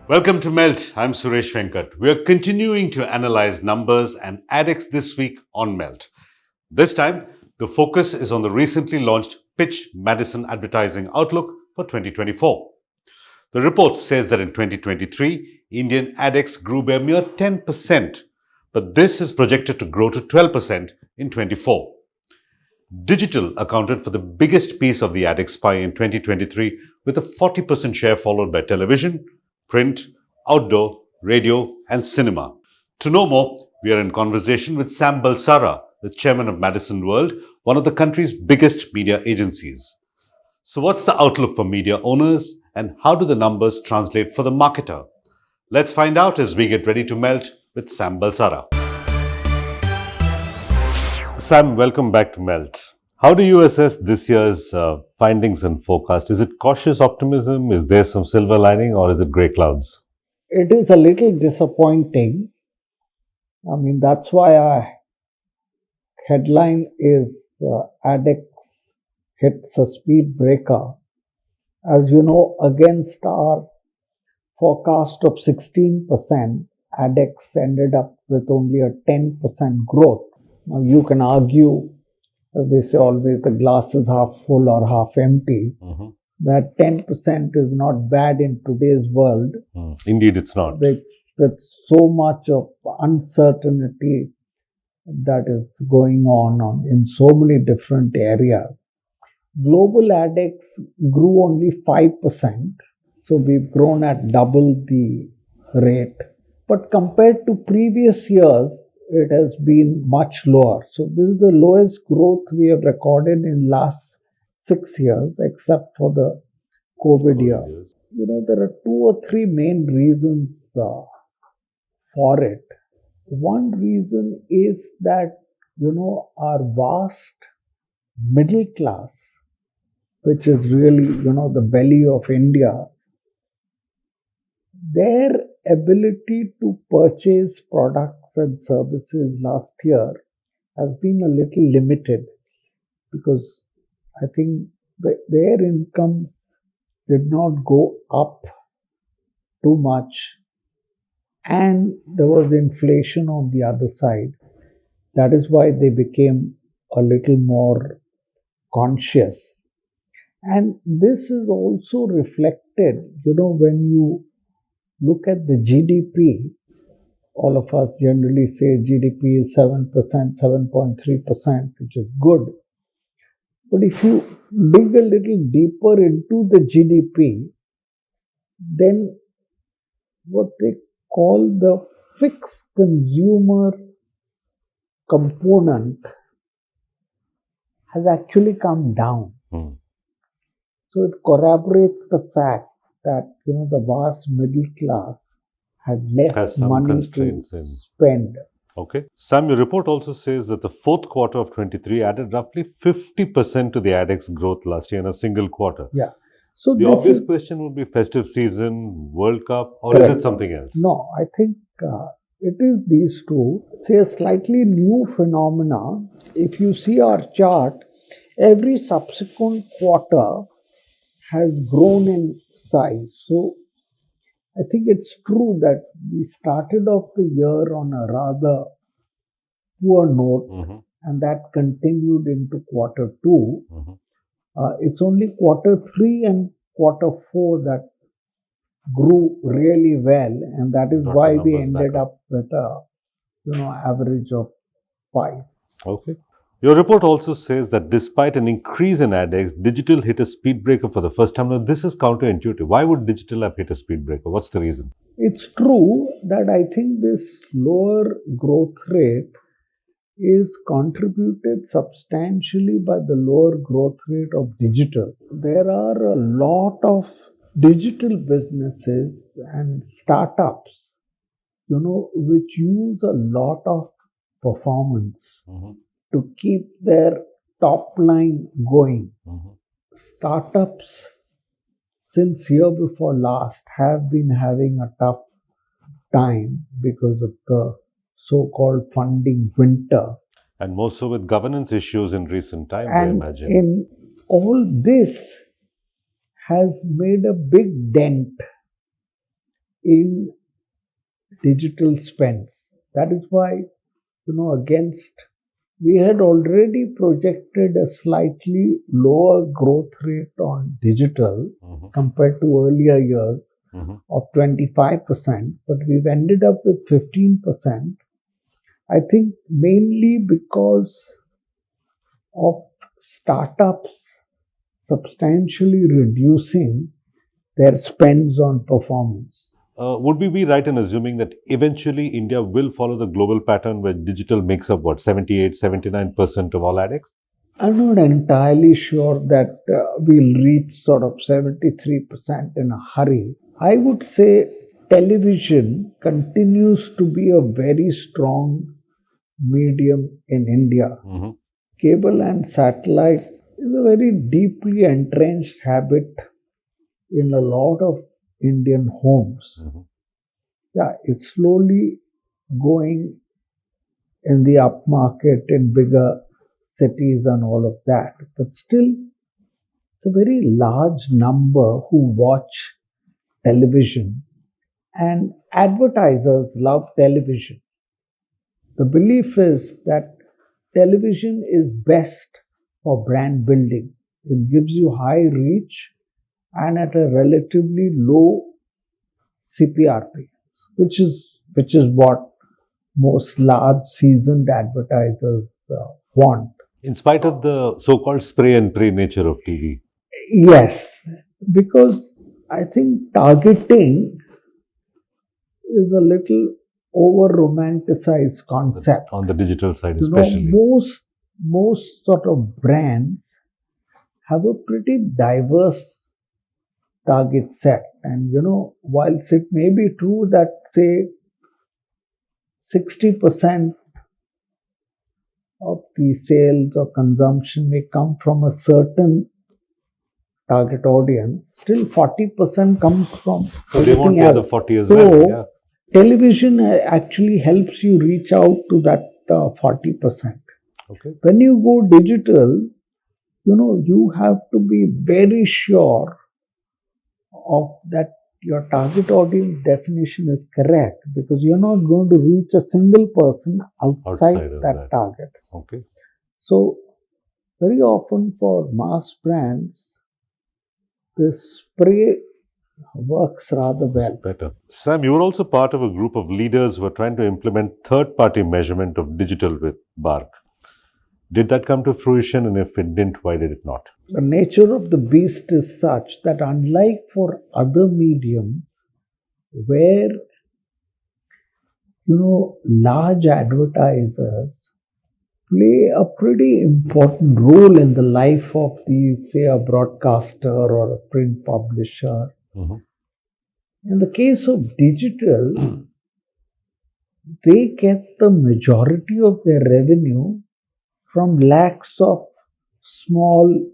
Welcome to Melt. I'm Suresh Venkat. We are continuing to analyze numbers and AdEx this week on Melt. This time, the focus is on the recently launched Pitch Madison Advertising Outlook for 2024. The report says that in 2023, Indian AdEx grew by a mere 10%, but this is projected to grow to 12% in 24. Digital accounted for the biggest piece of the AdEx pie in 2023 with a 40% share, followed by television, print, outdoor, radio, and cinema. To know more, we are in conversation with Sam Balsara, the chairman of Madison World, one of the country's biggest media agencies. So, what's the outlook for media owners and how do the numbers translate for the marketer? Let's find out as we get ready to melt with Sam Balsara. Sam, welcome back to Melt. How do you assess this year's findings and forecast? Is it cautious optimism? Is there some silver lining or is it grey clouds? It is a little disappointing. That's why our headline is AdEx hits a speed breaker. As you know, against our forecast of 16%, AdEx ended up with only a 10% growth. Now, you can argue, as they say always, the glass is half full or half empty. That 10% is not bad in today's world. Indeed, it's not. With so much of uncertainty that is going on in so many different areas. Global AdEx grew only 5%, so we've grown at double the rate. But compared to previous years, it has been much lower. So this is the lowest growth we have recorded in last 6 years, except for the COVID year. There are 2 or 3 main reasons for it. One reason is that, our vast middle class, which is really, the belly of India, their ability to purchase products and services last year has been a little limited because I think their incomes did not go up too much, and there was inflation on the other side. That is why they became a little more conscious. And this is also reflected, when you look at the GDP. All of us generally say GDP is 7%, 7.3%, which is good. But if you dig a little deeper into the GDP, then what they call the fixed consumer component has actually come down. So it corroborates the fact that the vast middle class had less money to spend. Okay. Sam, your report also says that the fourth quarter of 23 added roughly 50% to the AdEx growth last year in a single quarter. Yeah. So the obvious question would be festive season, World Cup, or correct. Is it something else? No, I think it is these two. Say a slightly new phenomena. If you see our chart, every subsequent quarter has grown in size. So I think it's true that we started off the year on a rather poor note, and that continued into quarter 2. It's only quarter 3 and quarter 4 that grew really well, and that is why we ended up with a average of 5. Okay. Your report also says that despite an increase in AdEx, digital hit a speed breaker for the first time. Now, this is counterintuitive. Why would digital have hit a speed breaker? What's the reason? It's true that I think this lower growth rate is contributed substantially by the lower growth rate of digital. There are a lot of digital businesses and startups, which use a lot of performance to keep their top line going. Startups, since year before last, have been having a tough time because of the so-called funding winter. And more so with governance issues in recent times, I imagine. In all this has made a big dent in digital spends. That is why, against we had already projected a slightly lower growth rate on digital compared to earlier years of 25%, but we've ended up with 15%. I think mainly because of startups substantially reducing their spends on performance. Would we be right in assuming that eventually India will follow the global pattern where digital makes up what, 78, 79% of all AdEx? I'm not entirely sure that we'll reach sort of 73% in a hurry. I would say television continues to be a very strong medium in India. Cable and satellite is a very deeply entrenched habit in a lot of Indian homes. Yeah, it's slowly going in the upmarket in bigger cities and all of that. But still, it's a very large number who watch television, and advertisers love television. The belief is that television is best for brand building. It gives you high reach and at a relatively low CPRP, which is what most large seasoned advertisers want. In spite of the so called spray and pray nature of TV. Yes, because I think targeting is a little over romanticized concept. On the digital side, You know, especially. most sort of brands have a pretty diverse target set, and whilst it may be true that say 60% of the sales or consumption may come from a certain target audience, still 40% comes from So they want everything the other else. 40 as So well. Yeah. television actually helps you reach out to that 40%. Okay. When you go digital, you have to be very sure of that your target audience definition is correct, because you're not going to reach a single person outside Outside of that that. target. Okay. So very often for mass brands, this spray works rather well. Better. Sam, you were also part of a group of leaders who were trying to implement third party measurement of digital with Bark. Did that come to fruition? And if it didn't, why did it not? The nature of the beast is such that unlike for other mediums where large advertisers play a pretty important role in the life of say a broadcaster or a print publisher. In the case of digital, they get the majority of their revenue from lakhs of small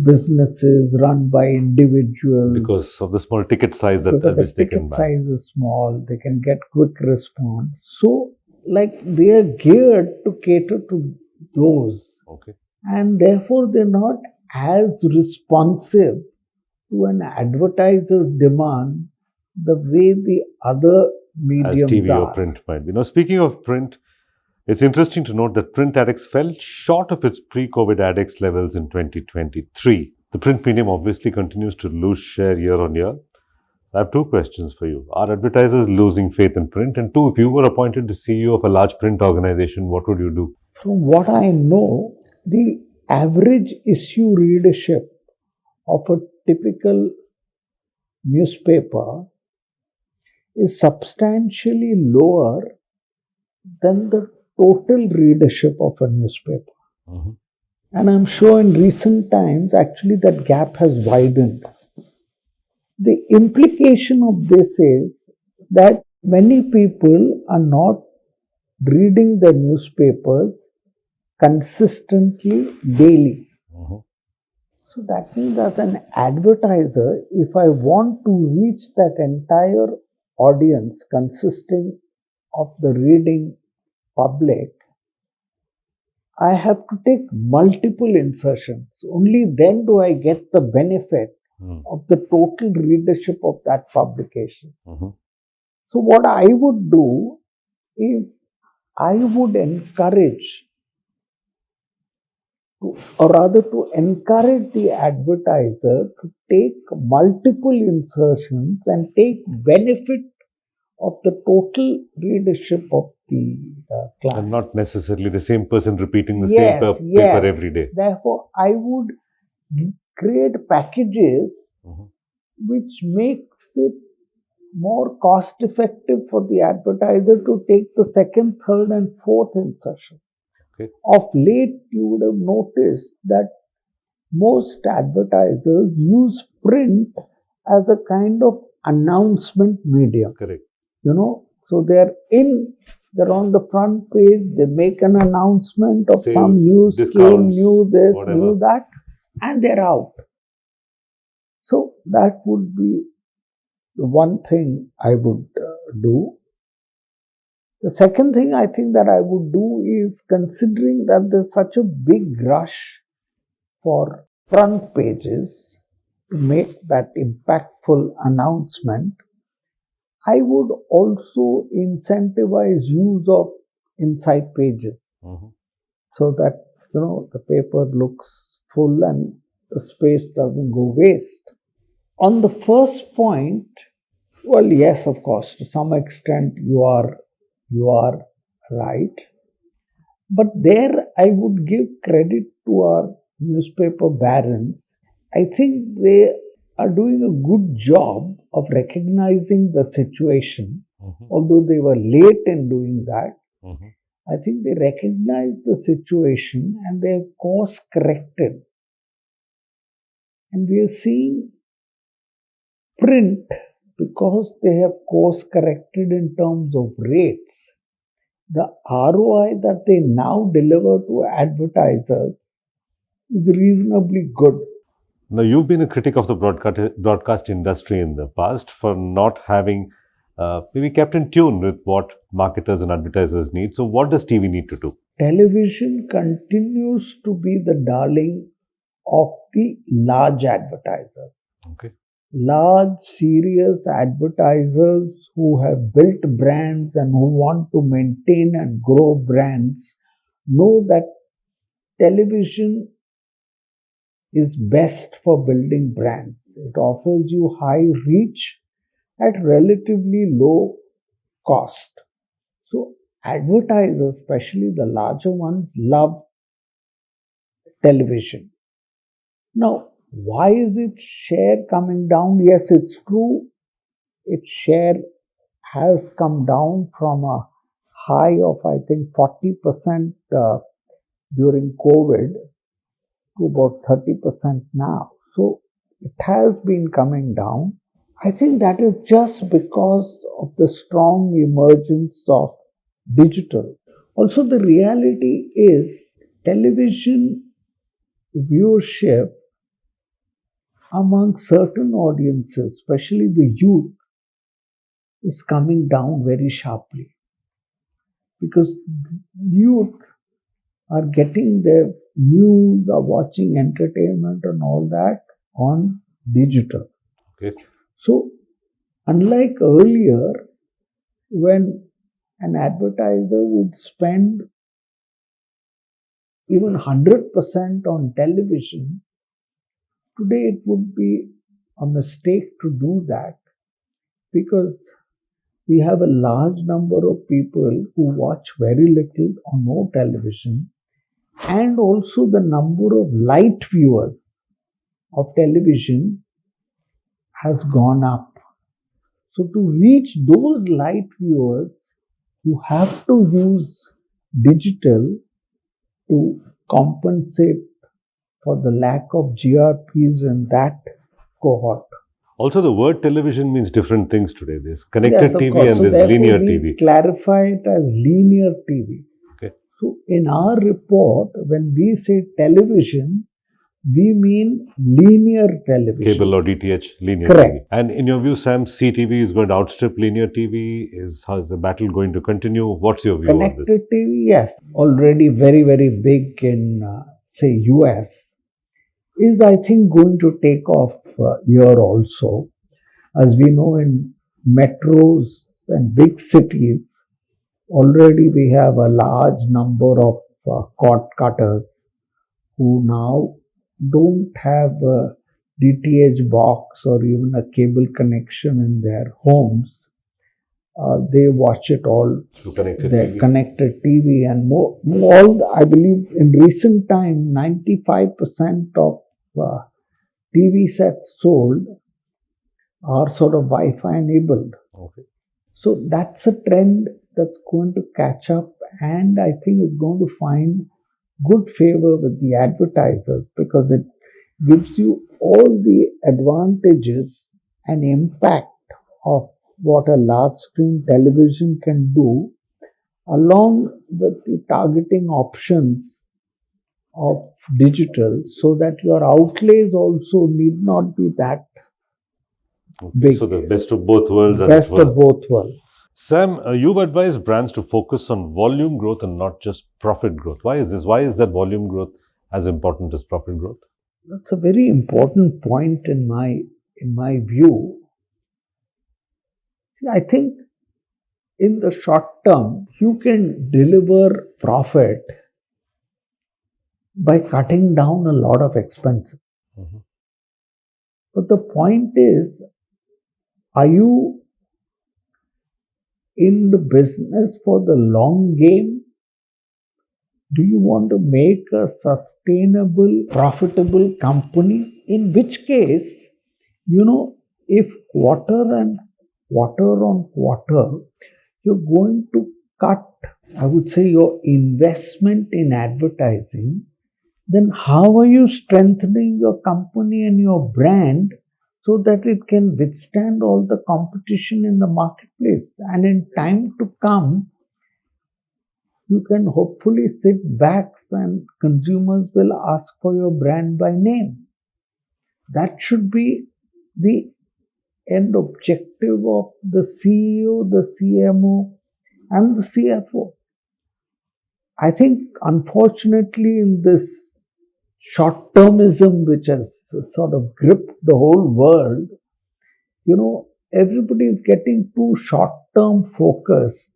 businesses run by individuals. Because of the small ticket size that Because the which they can ticket buy. size is small, they can get quick response. So, like, they are geared to cater to those, Okay. and therefore they're not as responsive to an advertiser's demand the way the other As mediums TV or are. print might be. Now, speaking of print, it's interesting to note that print AdEx fell short of its pre-COVID AdEx levels in 2023. The print medium obviously continues to lose share year on year. I have two questions for you. Are advertisers losing faith in print? And two, if you were appointed the CEO of a large print organization, what would you do? From what I know, the average issue readership of a typical newspaper is substantially lower than the total readership of a newspaper. And I'm sure in recent times, actually, that gap has widened. The implication of this is that many people are not reading the newspapers consistently daily. So that means, as an advertiser, if I want to reach that entire audience consisting of the reading public, I have to take multiple insertions. Only then do I get the benefit Mm. of the total readership of that publication. Mhm. So, what I would do is I would encourage, or rather to encourage the advertiser to take multiple insertions and take benefit of the total readership of the And client. not necessarily the same person repeating the same Yes, paper yes. every day. Therefore, I would create packages Mhm. which makes it more cost effective for the advertiser to take the second, third, and fourth insertion. Okay. Of late, you would have noticed that most advertisers use print as a kind of announcement medium. Correct. So they're on the front page, they make an announcement of some Sales, new scheme, discounts, new this, whatever. new that, and they're out. So that would be the one thing I would do. The second thing I think that I would do is, considering that there's such a big rush for front pages to make that impactful announcement, I would also incentivize use of inside pages Mhm. so that the paper looks full and the space doesn't go waste. On the first point, well, yes, of course, to some extent you are right. But there I would give credit to our newspaper barons. I think they are doing a good job of recognizing the situation, Mhm. although they were late in doing that. Mhm. I think they recognized the situation and they have course corrected. And we are seeing print, because they have course corrected in terms of rates, the ROI that they now deliver to advertisers is reasonably good. Now, you've been a critic of the broadcast industry in the past for not having maybe kept in tune with what marketers and advertisers need. So, what does TV need to do? Television continues to be the darling of the large advertisers. Okay. Large, serious advertisers who have built brands and who want to maintain and grow brands know that television is best for building brands. It offers you high reach at relatively low cost. So, advertisers, especially the larger ones, love television. Now, why is its share coming down? Yes, it's true. Its share has come down from a high of, I think, 40% during COVID to about 30% now. So it has been coming down. I think that is just because of the strong emergence of digital. Also, the reality is television viewership among certain audiences, especially the youth, is coming down very sharply because youth are getting their news, are watching entertainment and all that on digital. Okay. So, unlike earlier, when an advertiser would spend even 100% on television, today it would be a mistake to do that because we have a large number of people who watch very little or no television, and also the number of light viewers of television has gone up. So, to reach those light viewers, you have to use digital to compensate for the lack of GRPs in that cohort. Also, the word television means different things today. There's Yes, connected of TV course. and So there's therefore, linear we TV. clarify it as linear TV. Okay. So in our report, when we say television, we mean linear television. Cable or DTH linear Correct. TV. And in your view, Sam, CTV is going to outstrip linear TV? How is the battle going to continue? What's your view on this? Connected TV, yes, already very, very big in, say, US, is I think going to take off year also. As we know, in metros and big cities, already we have a large number of cord cutters who now don't have a DTH box or even a cable connection in their homes. They watch it all Through connected their TV. connected TV and all. I believe in recent time, 95% of TV sets sold are sort of Wi-Fi enabled. Okay. So that's a trend that's going to catch up, and I think it's going to find good favor with the advertisers because it gives you all the advantages and impact of what a large screen television can do, along with the targeting options of digital, so that your outlays also need not be that Okay. big. So the best of both worlds. Best of both worlds. Sam, you've advised brands to focus on volume growth and not just profit growth. Why is this? Why is that volume growth as important as profit growth? That's a very important point in my view. See, I think in the short term, you can deliver profit by cutting down a lot of expenses. Mhm. But the point is, are you in the business for the long game? Do you want to make a sustainable, profitable company? In which case, if quarter on quarter, you're going to cut, I would say, your investment in advertising, then how are you strengthening your company and your brand so that it can withstand all the competition in the marketplace? And in time to come, you can hopefully sit back and consumers will ask for your brand by name. That should be the end objective of the CEO, the CMO, and the CFO. I think, unfortunately, in this short termism which has sort of gripped the whole world, everybody is getting too short term focused.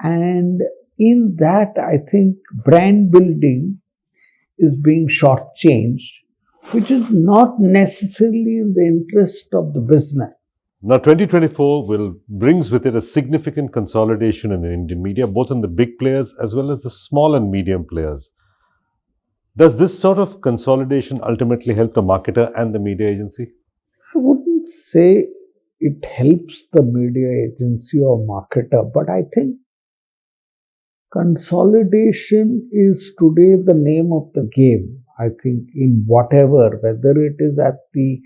And in that, I think brand building is being shortchanged, which is not necessarily in the interest of the business. Now, 2024 brings with it a significant consolidation in the Indian media, both in the big players as well as the small and medium players. Does this sort of consolidation ultimately help the marketer and the media agency? I wouldn't say it helps the media agency or marketer, but I think consolidation is today the name of the game. I think in whatever, whether it is at the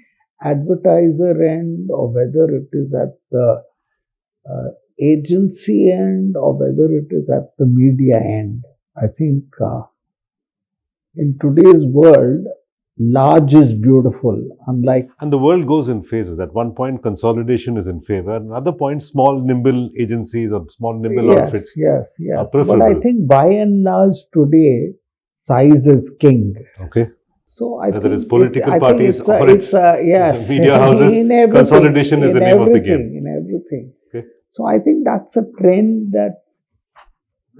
advertiser end or whether it is at the agency end or whether it is at the media end, I think in today's world, large is beautiful, unlike. And the world goes in phases. At one point, consolidation is in favor. At another point, small, nimble agencies or small, nimble outfits Yes. are But I preferable. think by and large today, size is king. Okay. So I Whether think it's political I think parties or it's yes, media houses, in everything, consolidation is in the name of the everything, game. in everything. Okay. So I think that's a trend that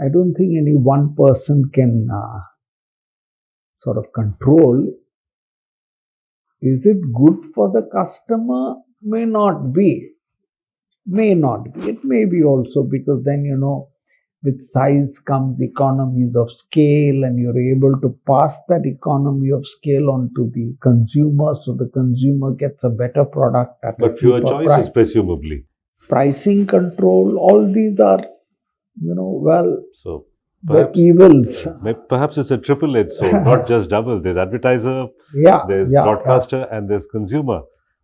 I don't think any one person can sort of control. Is it good for the customer? May not be. May not be. It may be also because then, with size comes economies of scale, and you're able to pass that economy of scale on to the consumer, so the consumer gets a better product at a But fewer cheaper choices, price. presumably. Pricing control, all these are, So the perhaps, evils. perhaps it's a triple-edged sword, not just double. There's advertiser, Yeah, there's yeah, broadcaster, and there's consumer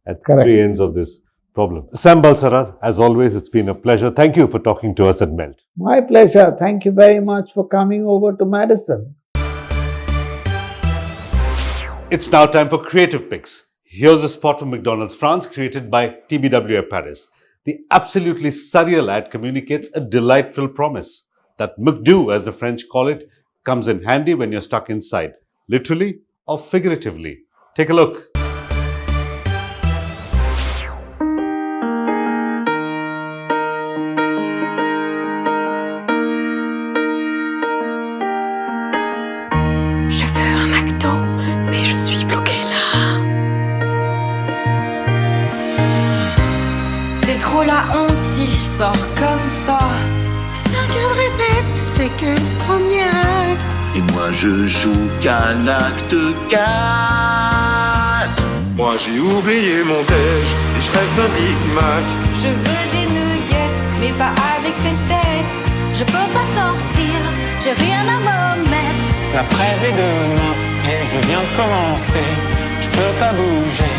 at correct. three ends of this problem. Sam Balsara, as always, it's been a pleasure. Thank you for talking to us at Melt. My pleasure. Thank you very much for coming over to Madison. It's now time for Creative Picks. Here's a spot from McDonald's France created by TBW Paris. The absolutely surreal ad communicates a delightful promise that McDo, as the French call it, comes in handy when you're stuck inside, literally or figuratively. Take a look. la honte si je sors comme ça. 5 heures répète, c'est que le premier acte. Et moi je joue qu'à l'acte 4. Moi j'ai oublié mon déj et je rêve d'un Big Mac. Je veux des nuggets, mais pas avec cette tête. Je peux pas sortir, j'ai rien à me mettre. La presse est demain et je viens de commencer. Je peux pas bouger.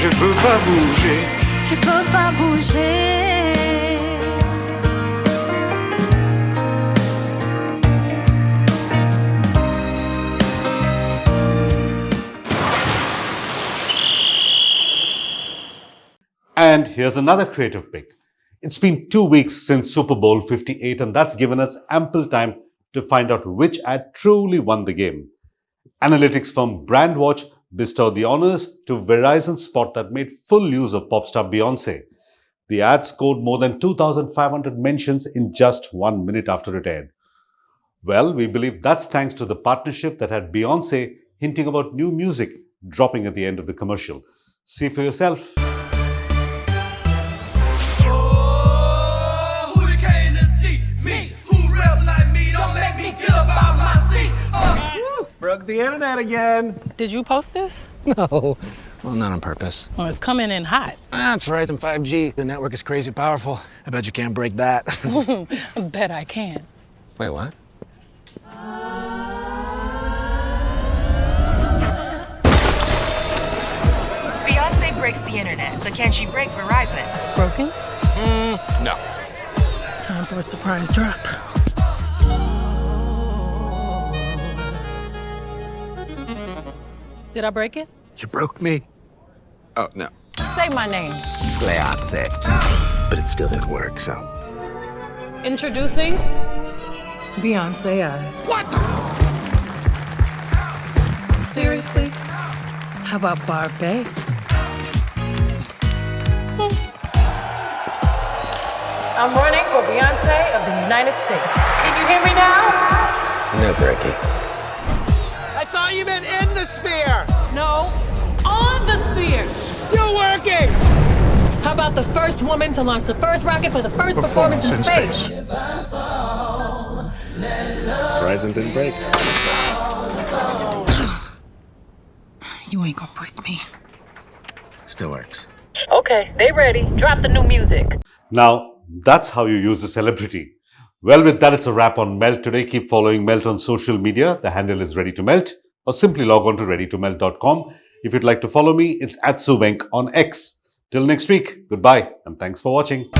Je peux pas bouger. Je peux pas bouger. And here's another creative pick. It's been 2 weeks since Super Bowl 58, and that's given us ample time to find out which ad truly won the game. Analytics firm Brandwatch bestowed the honors to Verizon's spot that made full use of pop star Beyonce. The ad scored more than 2,500 mentions in just 1 minute after it aired. Well, we believe that's thanks to the partnership that had Beyonce hinting about new music dropping at the end of the commercial. See for yourself. Broke the internet again. Did you post this? No. Well, not on purpose. Oh, it's coming in hot. It's Verizon 5G. The network is crazy powerful. I bet you can't break that. Bet I can. Wait, what? Beyonce breaks the internet, but can she break Verizon? Broken? No. Time for a surprise drop. Did I break it? You broke me. Oh, no. Say my name. Sleatze. But it still didn't work, so. Introducing Beyonce. What the? Seriously? How about Barbie? I'm running for Beyonce of the United States. Can you hear me now? No breaky. I thought you meant in the sphere! No, on the sphere. Still working! How about the first woman to launch the first rocket for the first performance in space? Verizon didn't break. You ain't gonna break me. Still works. Okay, they ready. Drop the new music. Now, that's how you use a celebrity. Well, with that, it's a wrap on Melt today. Keep following Melt on social media. The handle is Ready to Melt, or simply log on to readytomelt.com. If you'd like to follow me, it's @Suvenk on X. Till next week, goodbye, and thanks for watching.